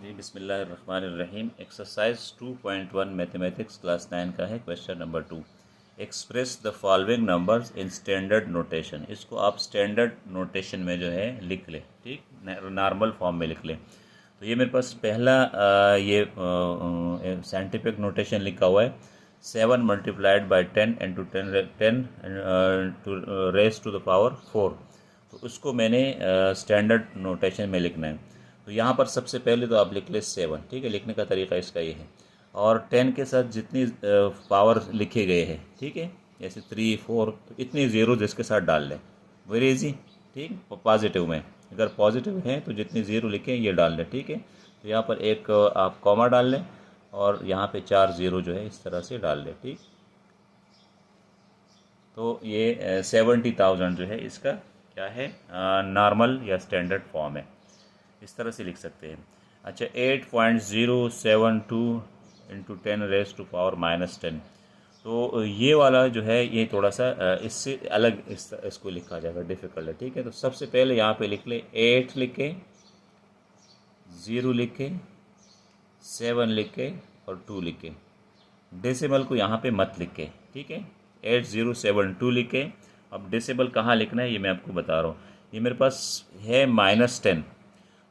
जी बिस्मिल्लाहिर्रहमानिर्रहीम। Exercise 2.1 mathematics class 9 का है। Question number 2, express the following numbers in standard notation. इसको आप स्टैंडर्ड नोटेशन में जो है लिख लें, ठीक, नॉर्मल फॉर्म में लिख लें। तो ये मेरे पास पहला ये साइंटिफिक नोटेशन लिखा हुआ है 7 multiplied by 10 into 10 to raise to the power 4। तो उसको मैंने स्टैंडर्ड नोटेशन में लिखना है। तो यहाँ पर सबसे पहले तो आप लिख लें 7, ठीक है। लिखने का तरीका इसका ये है, और 10 के साथ जितनी पावर लिखे गए हैं, ठीक है, जैसे 3 4, तो इतनी ज़ीरो जिसके साथ डाल लें, वेरी इजी, ठीक। पॉजिटिव में अगर पॉजिटिव है तो जितनी ज़ीरो लिखें ये डाल लें, ठीक है। तो यहाँ पर एक आप कॉमा डाल लें और यहाँ पे 4 ज़ीरो जो है इस तरह से डाल लें, ठीक। तो ये 70,000 जो है इसका क्या है, नॉर्मल या स्टैंडर्ड फॉर्म है। इस तरह से लिख सकते हैं। अच्छा, 8.072 इंटू 10 रेस टू पावर -10। तो ये वाला जो है ये थोड़ा सा इससे अलग इसको लिखा जाएगा, डिफ़िकल्ट है, ठीक है। तो सबसे पहले यहाँ पे लिख ले 8 लिखे, 0 लिखे, 7 लिखे और 2 लिखे। डेसिमल को यहाँ पे मत लिखे, ठीक है। 8072 लिखे। अब डेसिमल कहाँ लिखना है ये मैं आपको बता रहा हूँ। ये मेरे पास है -10,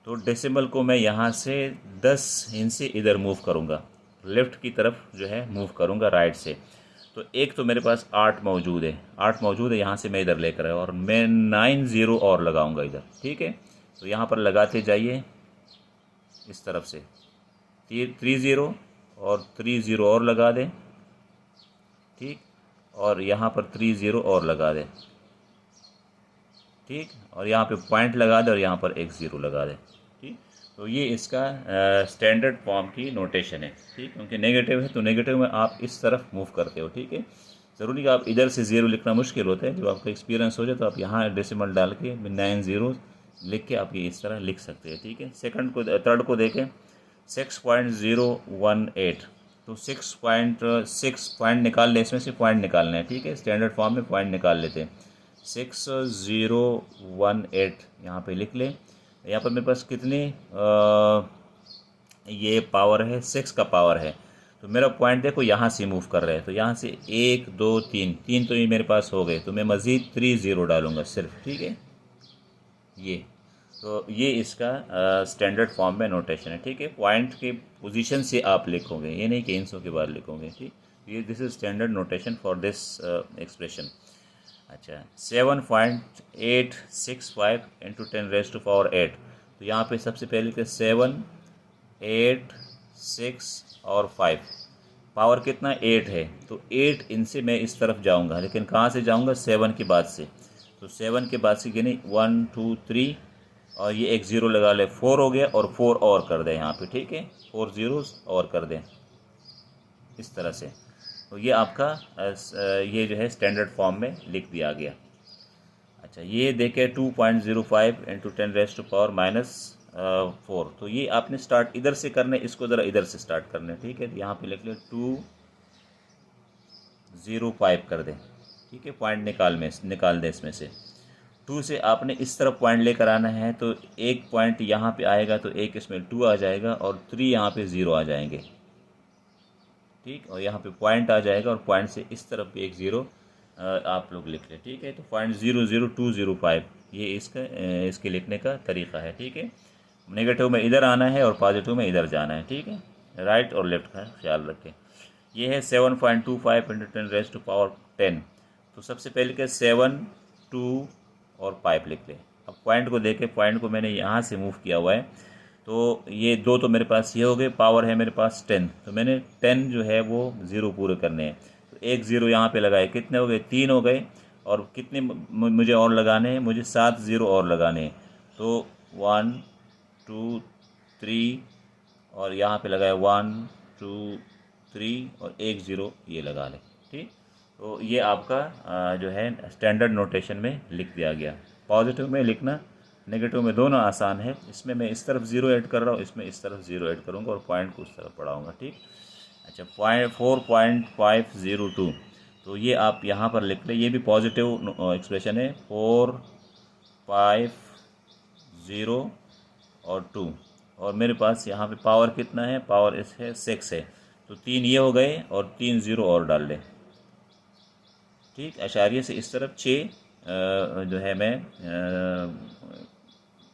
तो डेसिमल को मैं यहाँ से 10 इंच से इधर मूव करूँगा, लेफ़्ट की तरफ जो है मूव करूँगा, राइट से। तो एक तो मेरे पास 8 मौजूद है, 8 मौजूद है, यहाँ से मैं इधर लेकर आया और मैं 9 ज़ीरो और लगाऊंगा इधर, ठीक है। तो यहाँ पर लगाते जाइए इस तरफ से 3 ज़ीरो और 3 ज़ीरो और लगा दें, ठीक, और यहाँ पर 3 ज़ीरो और लगा दें, ठीक, और यहाँ पे पॉइंट लगा दें और यहाँ पर एक ज़ीरो लगा दें, ठीक। तो ये इसका स्टैंडर्ड फॉर्म की नोटेशन है, ठीक। क्योंकि नेगेटिव है तो नेगेटिव में आप इस तरफ मूव करते हो, ठीक है। ज़रूरी कि आप इधर से ज़ीरो लिखना मुश्किल होता है। जब आपका एक्सपीरियंस हो जाए तो आप यहाँ डेसिमल डाल के 9 ज़ीरो लिख के आप ये इस तरह लिख सकते हैं, ठीक है। सेकंड को, थर्ड को देखें 6.018। तो 6 पॉइंट निकाल ले, इसमें से पॉइंट निकालना है, ठीक है। स्टैंडर्ड फॉर्म में पॉइंट निकाल लेते हैं। 6018 यहाँ पे लिख लें। यहाँ पर मेरे पास कितनी ये पावर है, 6 का पावर है। तो मेरा पॉइंट देखो यहाँ से मूव कर रहा है, तो यहाँ से 1 2 3 तो ये मेरे पास हो गए। तो मैं मज़ीद 3 ज़ीरो डालूंगा सिर्फ, ठीक है। ये तो ये इसका स्टैंडर्ड फॉर्म में नोटेशन है, ठीक है। पॉइंट के पोजीशन से आप लिखोगे, ये नहीं कि इंचों के बाद लिखोगे, ठीक। ये this is standard notation for this expression. अच्छा, 7.865 इंटू 10 रेज टू पावर 8। तो यहाँ पे सबसे पहले के 7 8 6 और 5, पावर कितना 8 है। तो 8 इनसे मैं इस तरफ जाऊंगा, लेकिन कहाँ से जाऊंगा, 7 के बाद से। तो 7 के बाद से गिनी 1 2 3 और ये एक ज़ीरो लगा ले, 4 हो गया, और 4 और कर दें यहाँ पे, ठीक है। 4 ज़ीरोस और कर दें इस तरह से। तो ये आपका ये जो है स्टैंडर्ड फॉर्म में लिख दिया गया। अच्छा, ये देखें 2.05 इंटू 10 रेज टू पावर -4। तो ये आपने स्टार्ट इधर से करने, इसको ज़रा इधर से स्टार्ट करने, ठीक है। यहाँ पे लिख ले 205 कर दें, ठीक है। पॉइंट निकाल दें इसमें से। 2 से आपने इस तरफ पॉइंट लेकर आना है, तो एक पॉइंट यहाँ पे आएगा, तो एक इसमें 2 आ जाएगा और 3 यहाँ पे 0 आ जाएंगे, ठीक। और यहाँ पे पॉइंट आ जाएगा और पॉइंट से इस तरफ भी एक ज़ीरो आप लोग लिख लें, ठीक है। तो 0.00205 ये इसके लिखने का तरीका है, ठीक है। नेगेटिव में इधर आना है और पॉजिटिव में इधर जाना है, ठीक है। राइट और लेफ्ट का ख्याल रखें। ये है 7.25 इंटू 10 रेज टू पावर 10। तो सबसे पहले के 7 2 और 5 लिख लें। अब पॉइंट को देखें, पॉइंट को मैंने यहाँ से मूव किया हुआ है, तो ये 2 तो मेरे पास ये हो गए, पावर है मेरे पास 10। तो मैंने 10 जो है वो ज़ीरो पूरे करने हैं। तो एक ज़ीरो यहाँ पे लगाए, कितने हो गए, 3 हो गए। और कितने मुझे और लगाने हैं, मुझे 7 ज़ीरो और लगाने हैं। तो 1 2 3 और यहाँ पे लगाए 1 2 3 और एक ज़ीरो ये लगा लें, ठीक। तो ये आपका जो है स्टैंडर्ड नोटेशन में लिख दिया गया। पॉजिटिव में लिखना, नेगेटिव में, दोनों आसान है। इसमें मैं इस तरफ ज़ीरो ऐड कर रहा हूँ, इसमें इस तरफ ज़ीरो ऐड करूँगा और पॉइंट को उस तरफ पढ़ाऊँगा, ठीक। अच्छा, 4.502। तो ये आप यहाँ पर लिख लें, ये भी पॉजिटिव एक्सप्रेशन है। 4 5 0 और 2 और मेरे पास यहाँ पे पावर कितना है, पावर इस है 6 है, तो 3 ये हो गए और 3 ज़ीरो और डाल लें। ठीक, अशारिये से इस तरफ 6 जो है मैं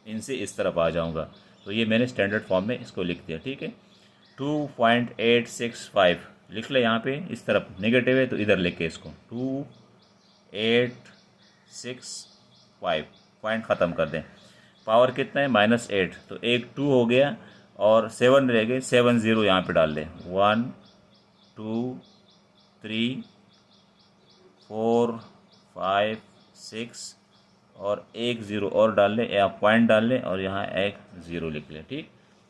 इनसे इस तरफ आ जाऊंगा। तो ये मैंने स्टैंडर्ड फॉर्म में इसको लिख दिया। ठीक है, 2.865 लिख ले यहाँ पे, इस तरफ नेगेटिव है तो इधर लिख के इसको 2.865 पॉइंट ख़त्म कर दें। पावर कितना है, -8, तो एक 2 हो गया और 7 रह गए, 7 ज़ीरो यहाँ पे डाल दें। 1 2 3 4 5 6 और एक ज़ीरो और डाल लें या पॉइंट डाल लें और यहाँ एक ज़ीरो लिख लें। ठीक,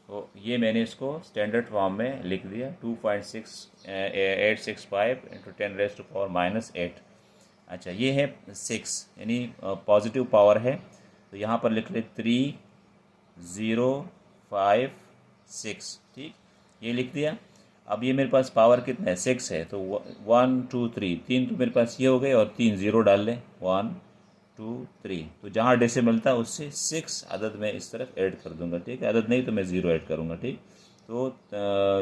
तो ये मैंने इसको स्टैंडर्ड फॉर्म में लिख दिया, 2.865 इंटू 10⁻⁻8। अच्छा, ये है 6 यानी पॉजिटिव पावर है, तो यहाँ पर लिख ले 3056। ठीक, ये लिख दिया। अब ये मेरे पास पावर कितना है, 6 है, तो 1 2 3 3 तो मेरे पास ये हो गए और 3 ज़ीरो डाल लें, 1 2 3, तो जहाँ डेसिमल था उससे 6 अदद मैं इस तरफ ऐड कर दूंगा। ठीक है, अदद नहीं तो मैं ज़ीरो ऐड करूँगा। ठीक, तो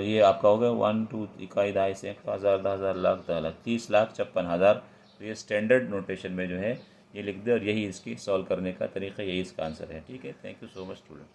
ये आपका होगा 1 2 इकाई दहाई सैकड़ों हज़ार 10,000 लाख 10 लाख 30,56,000। तो ये स्टैंडर्ड नोटेशन में जो है ये लिख दे और यही इसकी सॉल्व करने का तरीका, यही इसका आंसर है। ठीक है, thank you so much student.